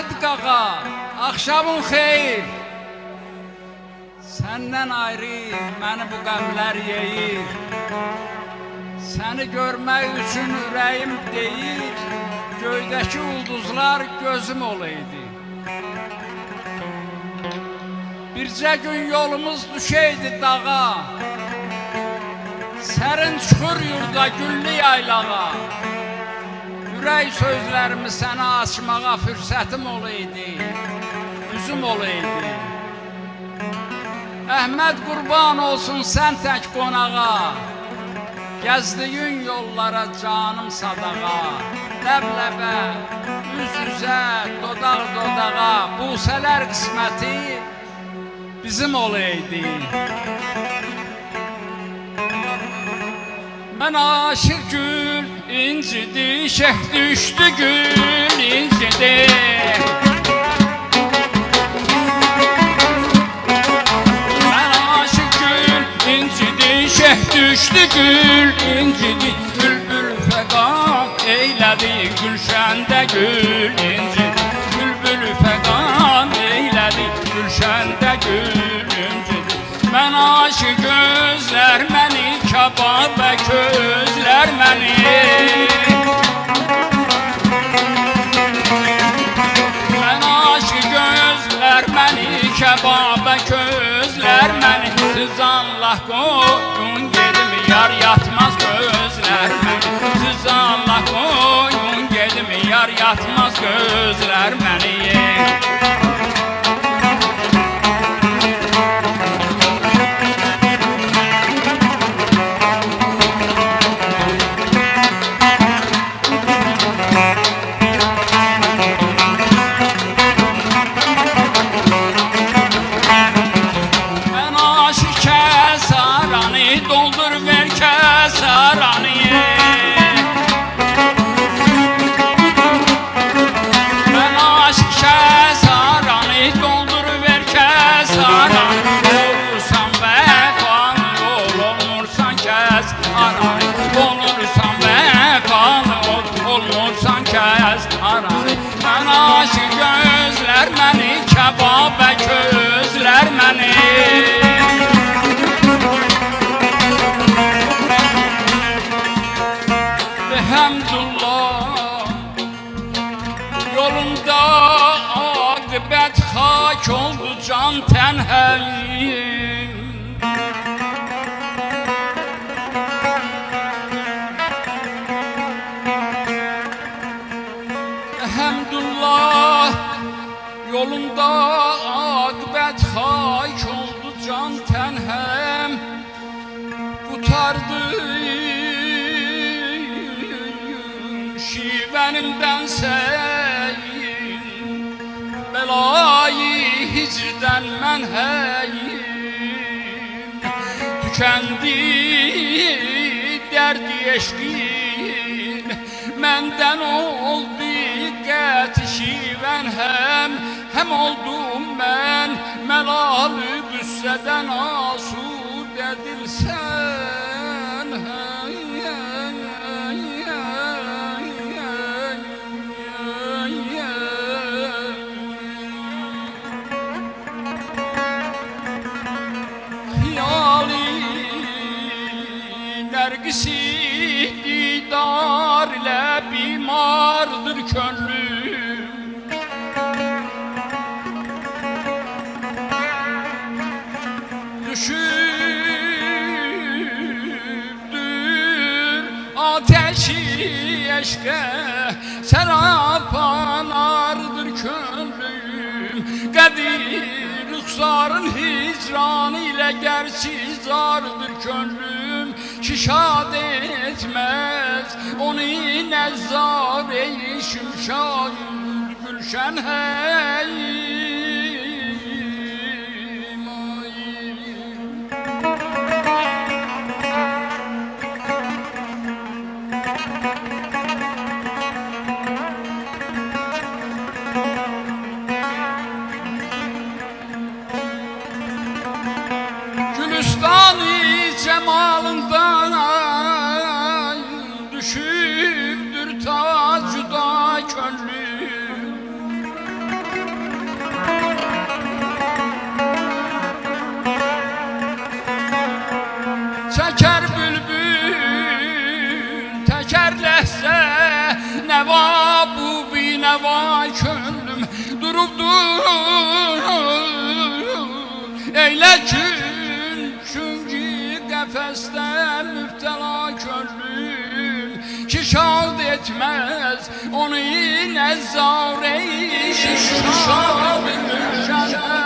Əhməd qaqa, axşamın xeyir. Səndən ayrı məni bu qəmlər yeyir. Səni görmək üçün ürəyim deyir, göydəki ulduzlar gözüm olaydı. Bircə gün yolumuz düşəydi dağa, sərin çuxur yurda, güllü yaylağa. Ürək sözlərimi sənə açmağa fürsətim olaydı, üzüm olaydı. Əhməd qurban olsun sən tək qonağa, gəzdiyin yollara canım sadağa. Ləb-ləbə, üz-üzə, dodaq-dodağa, busələr qisməti bizim olaydı. Mən aşıq gül incidi, şeh düşdü gül incidi. Mən aşıq gül incidi, şeh düşdü gül incidi. Bülbül fəqan eylədi, gülşəndə gül incidi. Bülbül fəqan eylədi, gülşəndə gül incidi. Mən aşıq gözlər məni, kababə közlər məni. Mən aşıq gözlər məni, kababə közlər məni. Siz Allah qoyun gedim, yar yatmaz gözlər məni. Siz Allah qoyun gedim, yar yatmaz gözlər məni. Doldur ver kəsaranı. Mən aşıq kəsaranı, doldur ver kəsaranı. Olursan vəfalı ol, olmursan kəs aranı. Olursan vəfalı ol, olmursan kəs aranı. Mən aşıq gözlər məni, kababə közlər məni. Elhamdülillah, yolunda akıbət xak oldu can tənhəyim. Elhamdülillah, yolunda akıbət xak oldu can tənhəm. Qutardı şivenimden seyim, belayı hicrden mən həyim. Tükendi derdi eşkin, məndən oldu qət şiven hem oldum mən melalı büssədən asud edilsən. Nergisi didar ile bimardır könlüm. Düşüptür ateşi eşke, serapanardır könlüm. Qədir rüxsarın hicranı ile gerçi zardır könlüm. Şişad etmez onu nezzare-i şümşad gülşen hey. Gülistanı cemalından düşüptür tacüda könlüm. durdur Eyle gün çünkü qəfəsdə mübtəla könlüm Ki şad etmez onu nəzzare-i şad